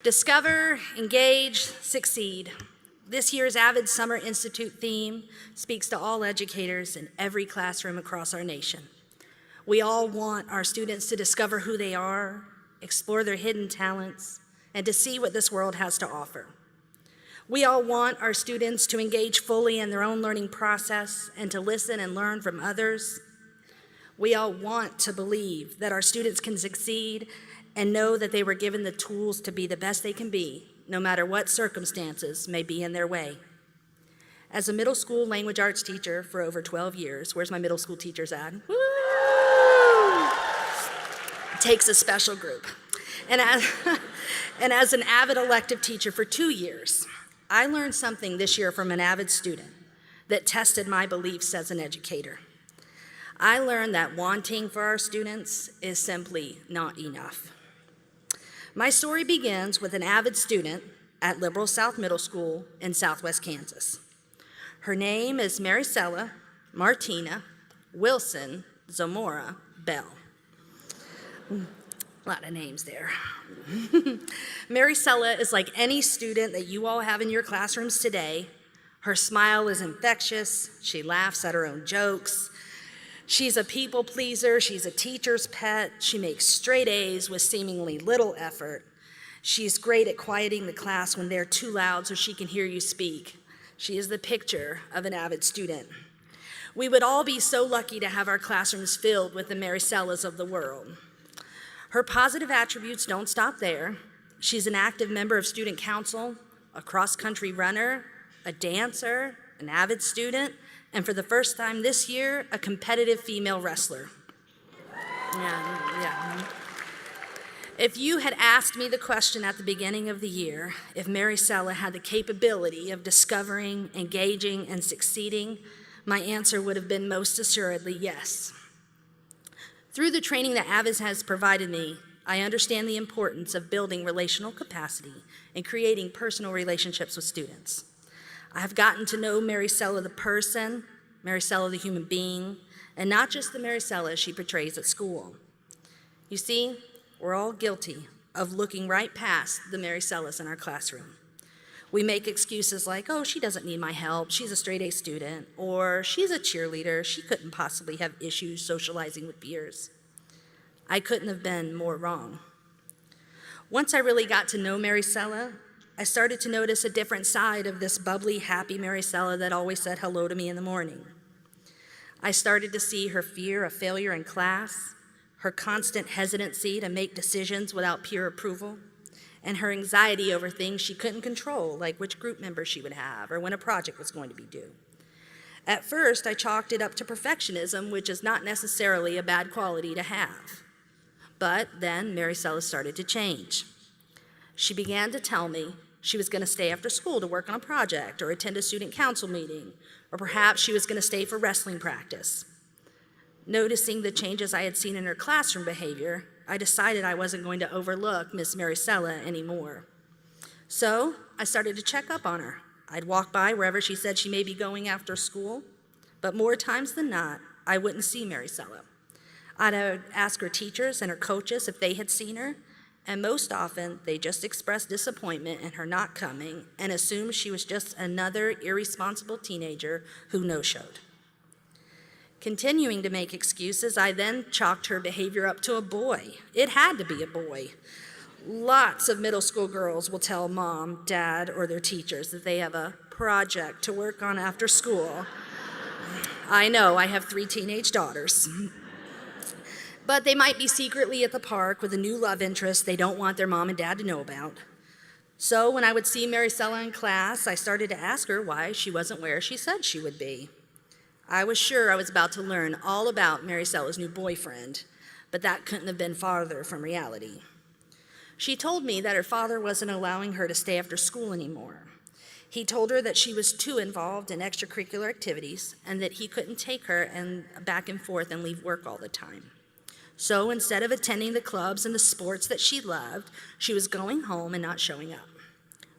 Discover, engage, succeed. This year's Avid Summer Institute theme speaks to all educators in every classroom across our nation. We all want our students to discover who they are, explore their hidden talents, and to see what this world has to offer. We all want our students to engage fully in their own learning process and to listen and learn from others. We all want to believe that our students can succeed and know that they were given the tools to be the best they can be, no matter what circumstances may be in their way. As a middle school language arts teacher for over 12 years, where's my middle school teachers at? Woo! It takes a special group. And as an Avid elective teacher for 2 years, I learned something this year from an Avid student that tested my beliefs as an educator. I learned that wanting for our students is simply not enough. My story begins with an Avid student at Liberal South Middle School in Southwest Kansas. Her name is Maricela Martina Wilson Zamora Bell. A lot of names there. Maricela is like any student that you all have in your classrooms today. Her smile is infectious. She laughs at her own jokes. She's a people pleaser. She's a teacher's pet. She makes straight A's with seemingly little effort. She's great at quieting the class when they're too loud so she can hear you speak. She is the picture of an Avid student. We would all be so lucky to have our classrooms filled with the Maricelas of the world. Her positive attributes don't stop there. She's an active member of student council, a cross-country runner, a dancer, an Avid student, and for the first time this year, a competitive female wrestler. Yeah. If you had asked me the question at the beginning of the year, if Maricela had the capability of discovering, engaging, and succeeding, my answer would have been most assuredly yes. Through the training that Avid has provided me, I understand the importance of building relational capacity and creating personal relationships with students. I have gotten to know Maricela the person, Maricela the human being, and not just the Maricela she portrays at school. You see, we're all guilty of looking right past the Maricelas in our classroom. We make excuses like, oh, she doesn't need my help, she's a straight A student, or she's a cheerleader, she couldn't possibly have issues socializing with peers. I couldn't have been more wrong. Once I really got to know Maricela, I started to notice a different side of this bubbly, happy Maricela that always said hello to me in the morning. I started to see her fear of failure in class, her constant hesitancy to make decisions without peer approval, and her anxiety over things she couldn't control, like which group member she would have or when a project was going to be due. At first, I chalked it up to perfectionism, which is not necessarily a bad quality to have. But then Maricela started to change. She began to tell me she was going to stay after school to work on a project or attend a student council meeting, or perhaps she was going to stay for wrestling practice. Noticing the changes I had seen in her classroom behavior, I decided I wasn't going to overlook Miss Maricela anymore. So I started to check up on her. I'd walk by wherever she said she may be going after school, but more times than not, I wouldn't see Maricela. I'd ask her teachers and her coaches if they had seen her, and most often, they just expressed disappointment in her not coming and assumed she was just another irresponsible teenager who no-showed. Continuing to make excuses, I then chalked her behavior up to a boy. It had to be a boy. Lots of middle school girls will tell mom, dad, or their teachers that they have a project to work on after school. I know, I have 3 teenage daughters. But they might be secretly at the park with a new love interest they don't want their mom and dad to know about. So when I would see Maricela in class, I started to ask her why she wasn't where she said she would be. I was sure I was about to learn all about Maricela's new boyfriend, but that couldn't have been farther from reality. She told me that her father wasn't allowing her to stay after school anymore. He told her that she was too involved in extracurricular activities and that he couldn't take her back and forth and leave work all the time. So instead of attending the clubs and the sports that she loved, she was going home and not showing up.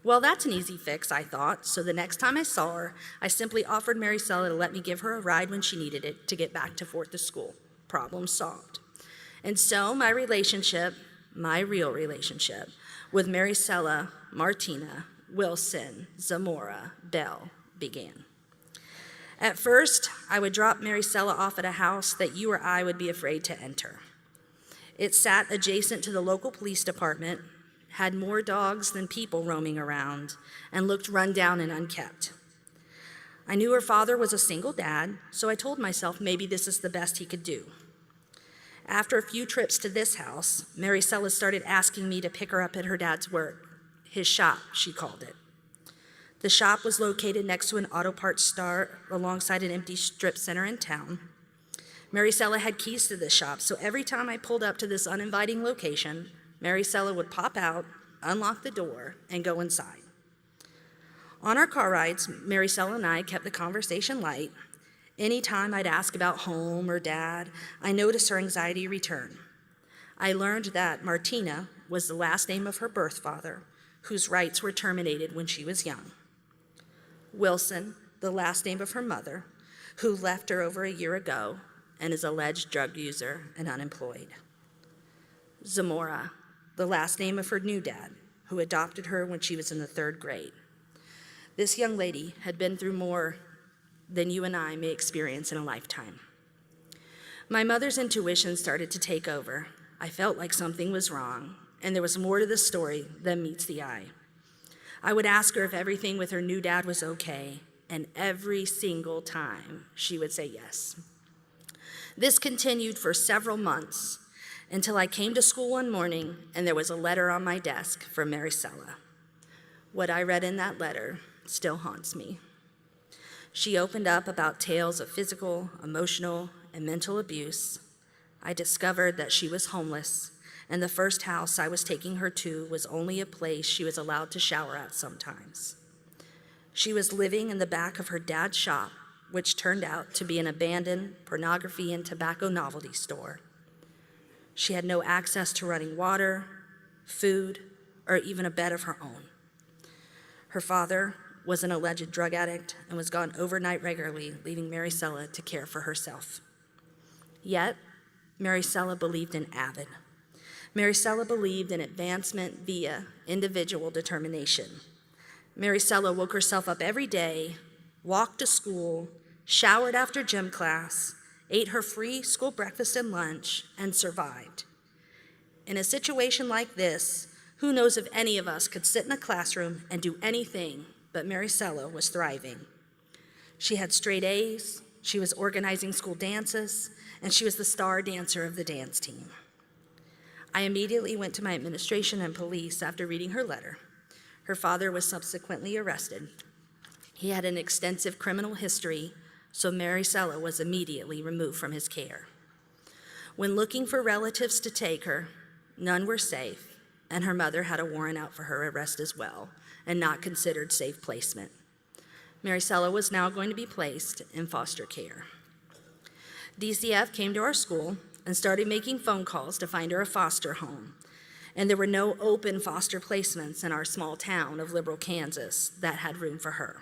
Well, that's an easy fix, I thought, so the next time I saw her, I simply offered Maricela to let me give her a ride when she needed it to get back to forth to school. Problem solved. And so my relationship, my real relationship, with Maricela, Martina, Wilson, Zamora, Bell began. At first, I would drop Maricela off at a house that you or I would be afraid to enter. It sat adjacent to the local police department, had more dogs than people roaming around, and looked run down and unkept. I knew her father was a single dad, so I told myself maybe this is the best he could do. After a few trips to this house, Maricela started asking me to pick her up at her dad's work, his shop, she called it. The shop was located next to an auto parts store alongside an empty strip center in town. Maricela had keys to this shop, so every time I pulled up to this uninviting location, Maricela would pop out, unlock the door, and go inside. On our car rides, Maricela and I kept the conversation light. Anytime I'd ask about home or dad, I noticed her anxiety return. I learned that Martina was the last name of her birth father, whose rights were terminated when she was young. Wilson, the last name of her mother, who left her over a year ago and is alleged drug user and unemployed. Zamora, the last name of her new dad, who adopted her when she was in the 3rd grade. This young lady had been through more than you and I may experience in a lifetime. My mother's intuition started to take over. I felt like something was wrong, and there was more to the story than meets the eye. I would ask her if everything with her new dad was okay, and every single time she would say yes. This continued for several months until I came to school one morning and there was a letter on my desk from Maricela. What I read in that letter still haunts me. She opened up about tales of physical, emotional, and mental abuse. I discovered that she was homeless, and the first house I was taking her to was only a place she was allowed to shower at sometimes. She was living in the back of her dad's shop, which turned out to be an abandoned pornography and tobacco novelty store. She had no access to running water, food, or even a bed of her own. Her father was an alleged drug addict and was gone overnight regularly, leaving Maricela to care for herself. Yet, Maricela believed in Avid. Maricela believed in advancement via individual determination. Maricela woke herself up every day, walked to school, showered after gym class, ate her free school breakfast and lunch, and survived. In a situation like this, who knows if any of us could sit in a classroom and do anything, but Maricela was thriving. She had straight A's, she was organizing school dances, and she was the star dancer of the dance team. I immediately went to my administration and police after reading her letter. Her father was subsequently arrested. He had an extensive criminal history, so Maricela was immediately removed from his care. When looking for relatives to take her, none were safe, and her mother had a warrant out for her arrest as well, and not considered safe placement. Maricela was now going to be placed in foster care. DCF came to our school and started making phone calls to find her a foster home, and there were no open foster placements in our small town of Liberal, Kansas that had room for her.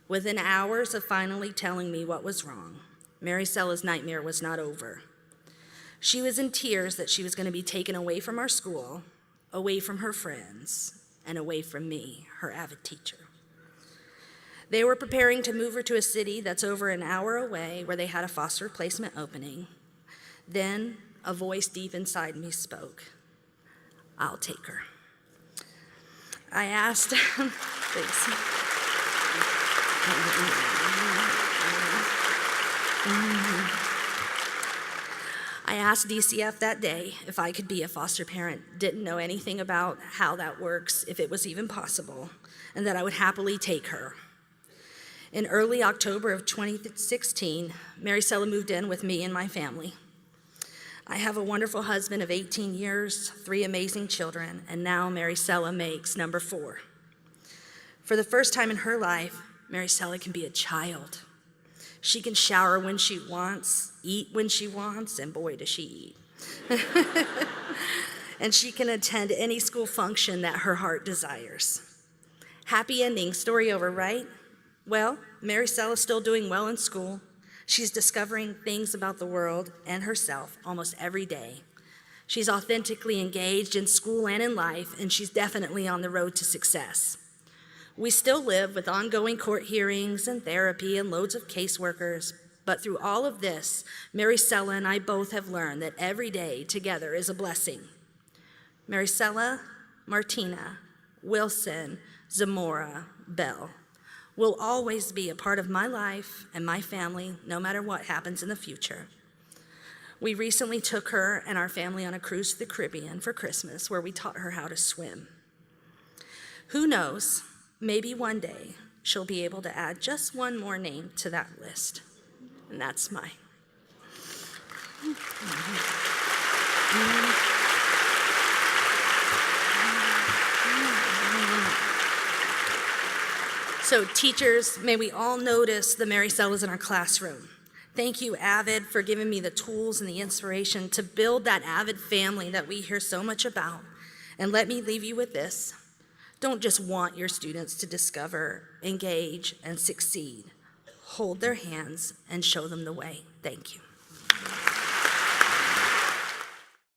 Within hours of finally telling me what was wrong, Maricela's nightmare was not over. She was in tears that she was going to be taken away from our school, away from her friends, and away from me, her Avid teacher. They were preparing to move her to a city that's over an hour away where they had a foster placement opening. Then a voice deep inside me spoke. I'll take her. I asked, I asked DCF that day if I could be a foster parent, didn't know anything about how that works, if it was even possible, and that I would happily take her. In early October of 2016, Maricela moved in with me and my family. I have a wonderful husband of 18 years, 3 amazing children, and now Maricela makes number 4. For the first time in her life, Maricela can be a child. She can shower when she wants, eat when she wants, and boy, does she eat. And she can attend any school function that her heart desires. Happy ending, story over, right? Well, Maricela's still doing well in school. She's discovering things about the world and herself almost every day. She's authentically engaged in school and in life, and she's definitely on the road to success. We still live with ongoing court hearings and therapy and loads of caseworkers, but through all of this, Maricela and I both have learned that every day together is a blessing. Maricela, Martina, Wilson, Zamora, Bell will always be a part of my life and my family, no matter what happens in the future. We recently took her and our family on a cruise to the Caribbean for Christmas, where we taught her how to swim. Who knows, maybe one day she'll be able to add just one more name to that list, and that's mine. So teachers, may we all notice the Maricelas in our classroom. Thank you, Avid, for giving me the tools and the inspiration to build that Avid family that we hear so much about. And let me leave you with this. Don't just want your students to discover, engage, and succeed. Hold their hands and show them the way. Thank you.